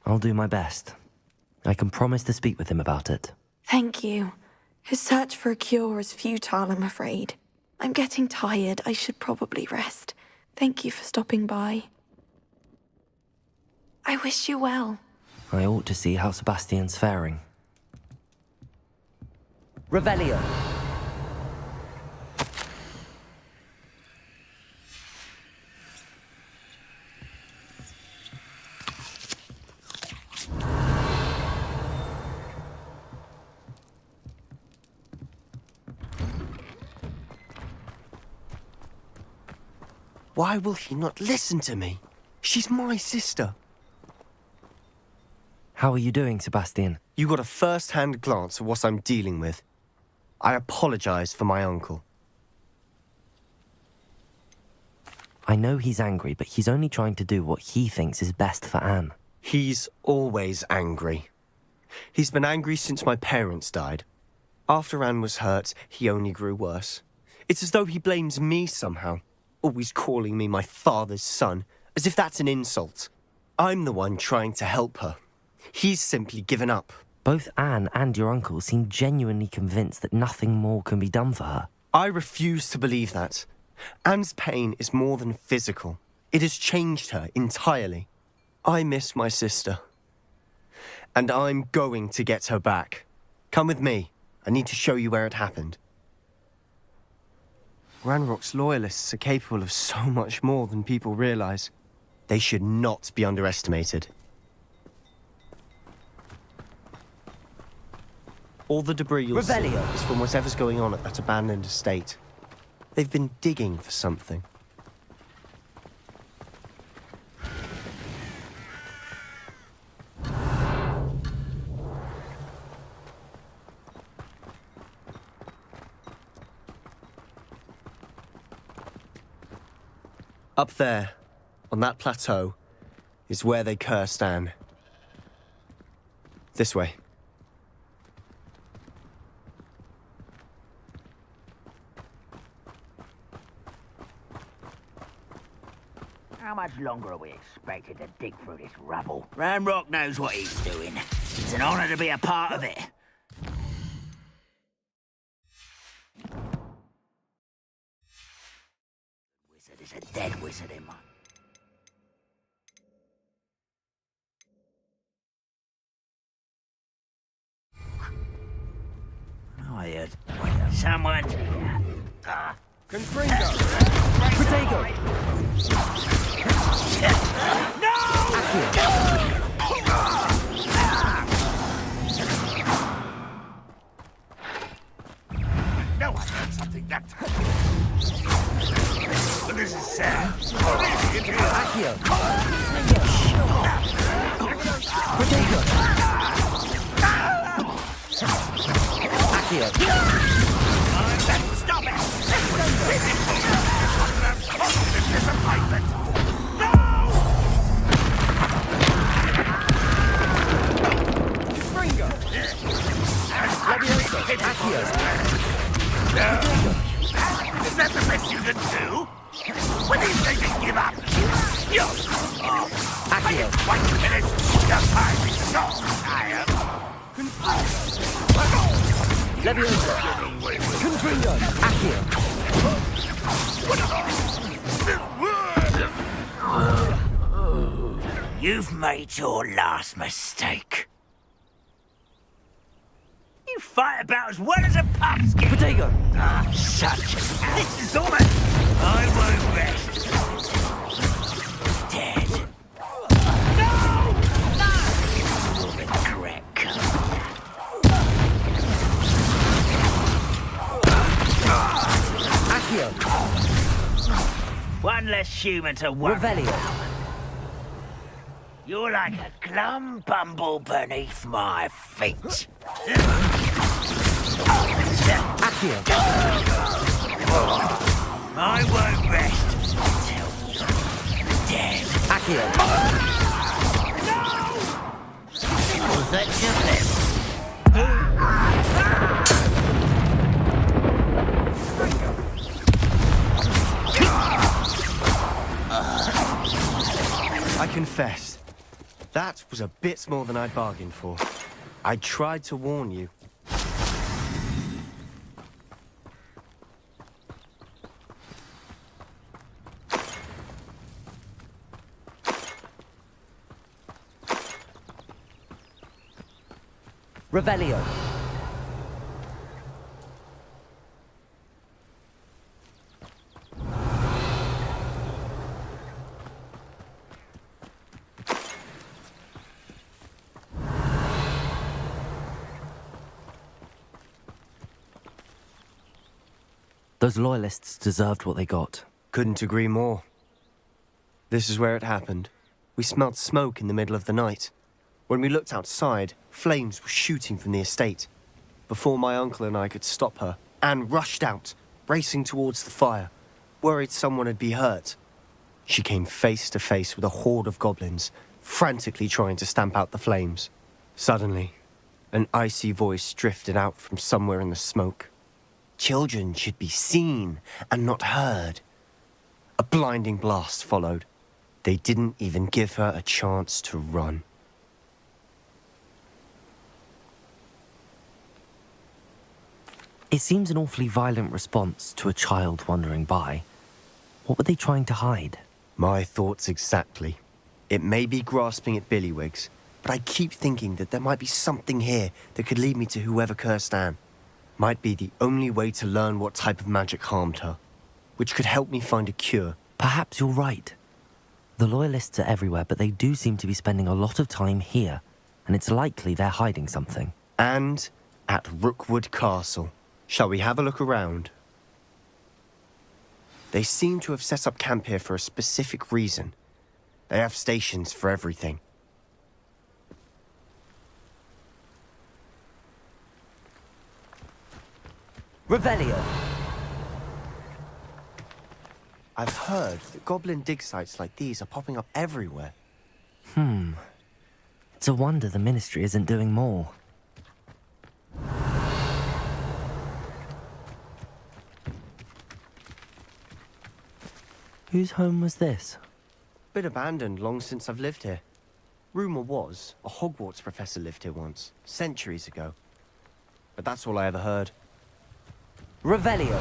I'll do my best. I can promise to speak with him about it. Thank you. His search for a cure is futile, I'm afraid. I'm getting tired. I should probably rest. Thank you for stopping by. I wish you well. I ought to see how Sebastian's faring. Revelio. Why will he not listen to me? She's my sister. How are you doing, Sebastian? You got a first-hand glance at what I'm dealing with. I apologize for my uncle. I know he's angry, but he's only trying to do what he thinks is best for Anne. He's always angry. He's been angry since my parents died. After Anne was hurt, he only grew worse. It's as though he blames me somehow, always calling me my father's son, as if that's an insult. I'm the one trying to help her. He's simply given up. Both Anne and your uncle seem genuinely convinced that nothing more can be done for her. I refuse to believe that. Anne's pain is more than physical. It has changed her entirely. I miss my sister. And I'm going to get her back. Come with me. I need to show you where it happened. Ranrock's loyalists are capable of so much more than people realize. They should not be underestimated. All the debris you'll see is from whatever's going on at that abandoned estate. They've been digging for something. Up there, on that plateau, is where they cursed Anne. This way. How much longer are we expected to dig through this rubble? Ranrock knows what he's doing. It's an honor to be a part of it. Wizard is a dead wizard in my... I heard someone... Confringo! Protego! No! No, I heard something that time. But this is sad. Accio! Protego! Accio! Stop it! Disappointment! Fringo! Levioso! Accio! Is that the best you can do? When these things give up? Accio! Quite finished. Your time is so tired. Levioso! Confringo! Accio! You've made your last mistake. You fight about as well as a pumpkin. Protego! Ah, such. This is all that. I won't rest. Dead. No! No! You're the correct kind. Accio! One less human to worry Revelio! about. You're like a glum bumble beneath my feet. Accio! I won't rest until you're dead. Accio! No! such a blessing. I confess, that was a bit more than I'd bargained for. I tried to warn you. Revelio. Those loyalists deserved what they got. Couldn't agree more. This is where it happened. We smelled smoke in the middle of the night. When we looked outside, flames were shooting from the estate. Before my uncle and I could stop her, Anne rushed out, racing towards the fire, worried someone had been hurt. She came face to face with a horde of goblins, frantically trying to stamp out the flames. Suddenly, an icy voice drifted out from somewhere in the smoke. Children should be seen and not heard. A blinding blast followed. They didn't even give her a chance to run. It seems an awfully violent response to a child wandering by. What were they trying to hide? My thoughts exactly. It may be grasping at billywhigs, but I keep thinking that there might be something here that could lead me to whoever cursed Anne. Might be the only way to learn what type of magic harmed her, which could help me find a cure. Perhaps you're right. The loyalists are everywhere, but they do seem to be spending a lot of time here, and it's likely they're hiding something. And at Rookwood Castle. Shall we have a look around? They seem to have set up camp here for a specific reason. They have stations for everything. Revelio. I've heard that goblin dig sites like these are popping up everywhere. It's a wonder the Ministry isn't doing more. Whose home was this? Been abandoned long since I've lived here. Rumour was a Hogwarts professor lived here once, centuries ago. But that's all I ever heard. Revelio.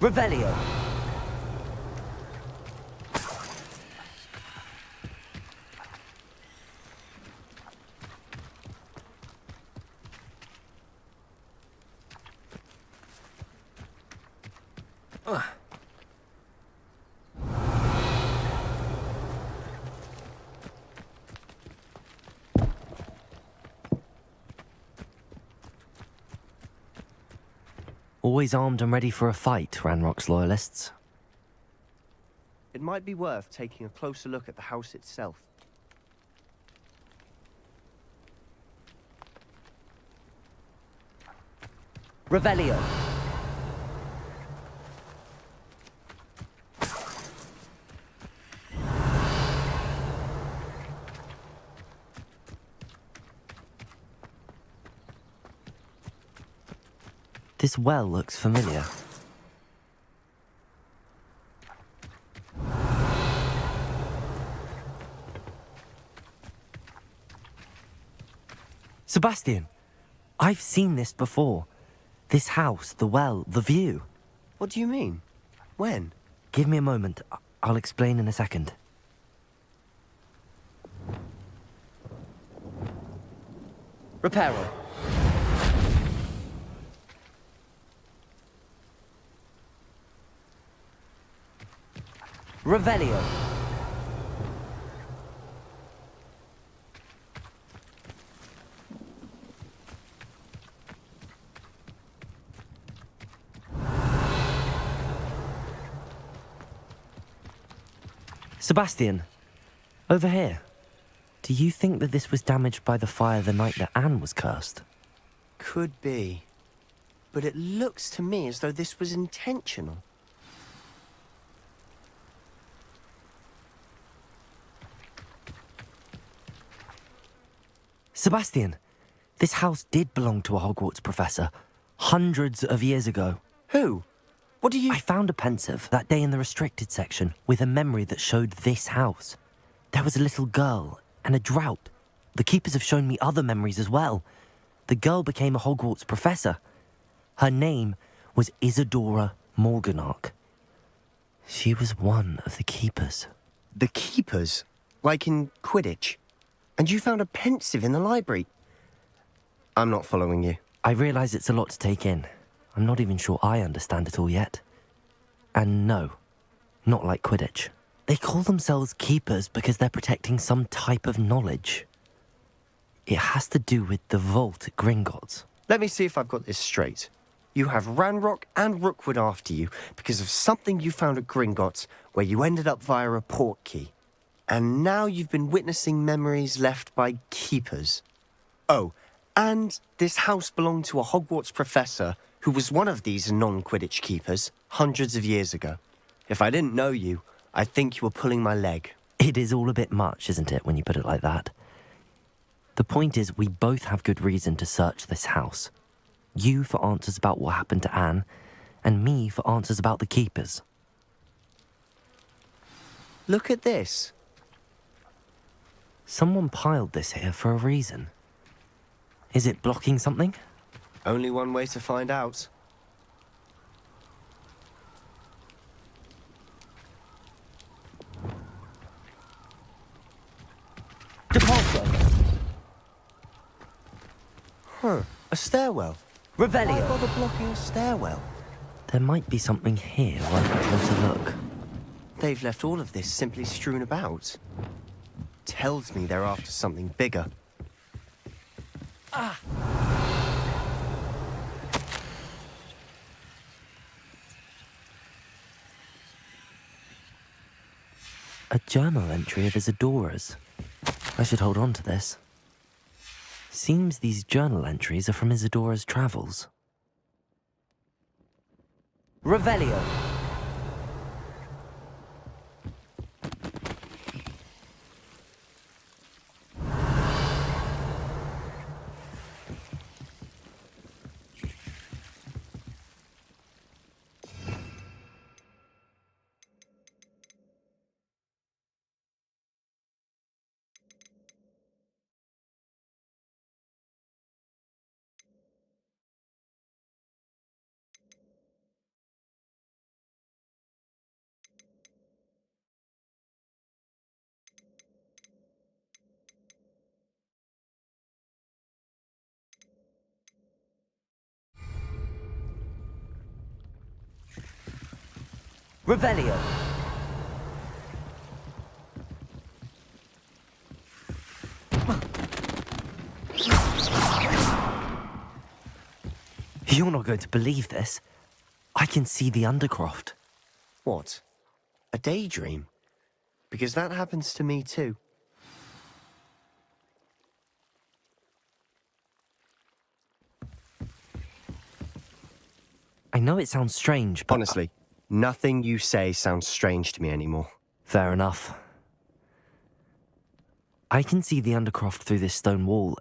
Revelio. Always armed and ready for a fight, Ranrock's loyalists. It might be worth taking a closer look at the house itself. Revelio. This well looks familiar. Sebastian, I've seen this before. This house, the well, the view. What do you mean? When? Give me a moment. I'll explain in a second. Reparo. Revelio. Sebastian, over here. Do you think that this was damaged by the fire the night that Anne was cursed? Could be. But it looks to me as though this was intentional. Sebastian, this house did belong to a Hogwarts professor, hundreds of years ago. Who? What do you... I found a pensive that day in the restricted section with a memory that showed this house. There was a little girl and a drought. The keepers have shown me other memories as well. The girl became a Hogwarts professor. Her name was Isadora Morganach. She was one of the keepers. The keepers? Like in Quidditch? And you found a pensive in the library? I'm not following you. I realise it's a lot to take in. I'm not even sure I understand it all yet. And no, not like Quidditch. They call themselves keepers because they're protecting some type of knowledge. It has to do with the vault at Gringotts. Let me see if I've got this straight. You have Ranrock and Rookwood after you because of something you found at Gringotts where you ended up via a portkey. And now you've been witnessing memories left by keepers. Oh, and this house belonged to a Hogwarts professor who was one of these non-Quidditch keepers hundreds of years ago. If I didn't know you, I'd think you were pulling my leg. It is all a bit much, isn't it, when you put it like that? The point is, we both have good reason to search this house. You for answers about what happened to Anne, and me for answers about the keepers. Look at this. Someone piled this here for a reason. Is it blocking something? Only one way to find out. Depulso. Huh, a stairwell. Revelio. Why bother blocking a stairwell? There might be something here worth a closer look. They've left all of this simply strewn about. Tells me they're after something bigger. Ah! A journal entry of Isadora's. I should hold on to this. Seems these journal entries are from Isadora's travels. Revelio. Revelio. You're not going to believe this. I can see the Undercroft. What? A daydream? Because that happens to me too. I know it sounds strange, but... Honestly, nothing you say sounds strange to me anymore. Fair enough. I can see the Undercroft through this stone wall,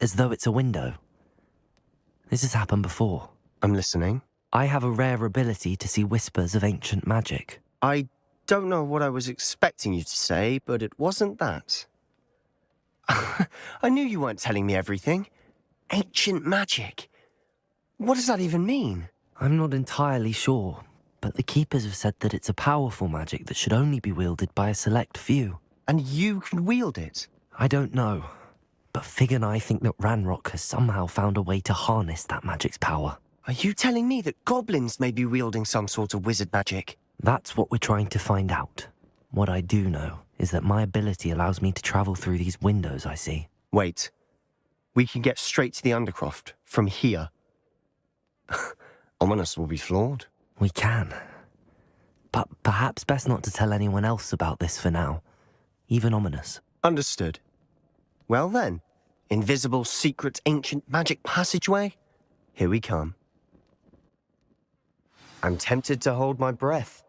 as though it's a window. This has happened before. I'm listening. I have a rare ability to see whispers of ancient magic. I don't know what I was expecting you to say, but it wasn't that. I knew you weren't telling me everything. Ancient magic. What does that even mean? I'm not entirely sure, but the Keepers have said that it's a powerful magic that should only be wielded by a select few. And you can wield it? I don't know, but Fig and I think that Ranrock has somehow found a way to harness that magic's power. Are you telling me that goblins may be wielding some sort of wizard magic? That's what we're trying to find out. What I do know is that my ability allows me to travel through these windows I see. Wait. We can get straight to the Undercroft from here. Ominous will be flawed. We can. but perhaps best not to tell anyone else about this for now. Even ominous. Understood. Well then, invisible, secret, ancient magic passageway? Here we come. I'm tempted to hold my breath.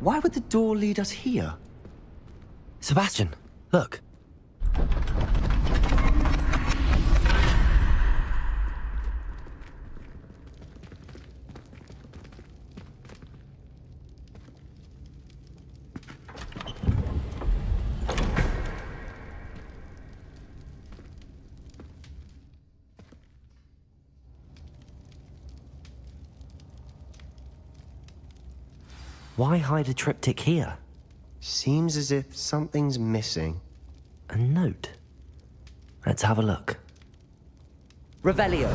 Why would the door lead us here? Sebastian, look. Why hide a triptych here? Seems as if something's missing. A note. Let's have a look. Revelio.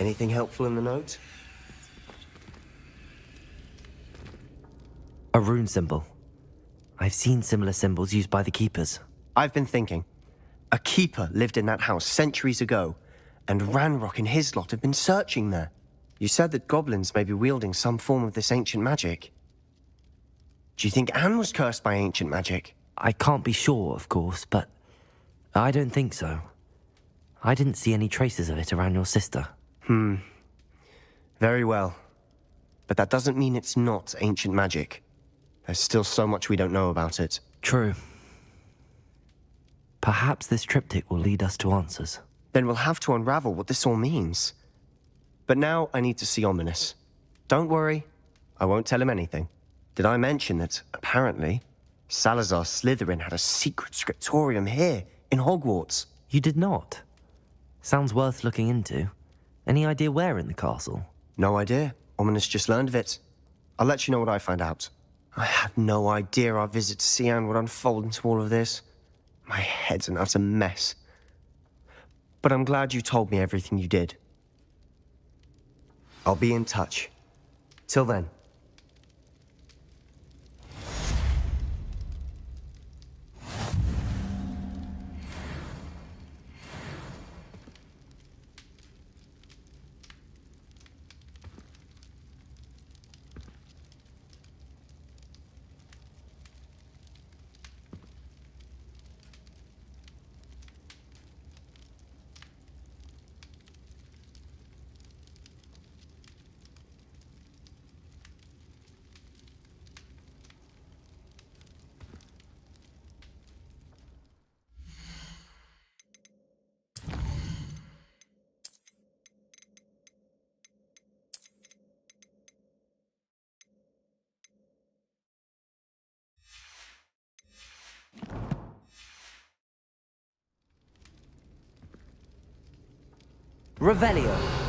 Anything helpful in the note? A rune symbol. I've seen similar symbols used by the keepers. I've been thinking. A keeper lived in that house centuries ago, and Ranrock and his lot have been searching there. You said that goblins may be wielding some form of this ancient magic. Do you think Anne was cursed by ancient magic? I can't be sure, of course, but I don't think so. I didn't see any traces of it around your sister. Very well. But that doesn't mean it's not ancient magic. There's still so much we don't know about it. True. Perhaps this triptych will lead us to answers. Then we'll have to unravel what this all means. But now I need to see Ominous. Don't worry, I won't tell him anything. Did I mention that, apparently, Salazar Slytherin had a secret scriptorium here, in Hogwarts? You did not? Sounds worth looking into. Any idea where in the castle? No idea. Ominous just learned of it. I'll let you know what I find out. I had no idea our visit to Sian would unfold into all of this. My head's an utter mess. But I'm glad you told me everything you did. I'll be in touch. Till then. Revelio.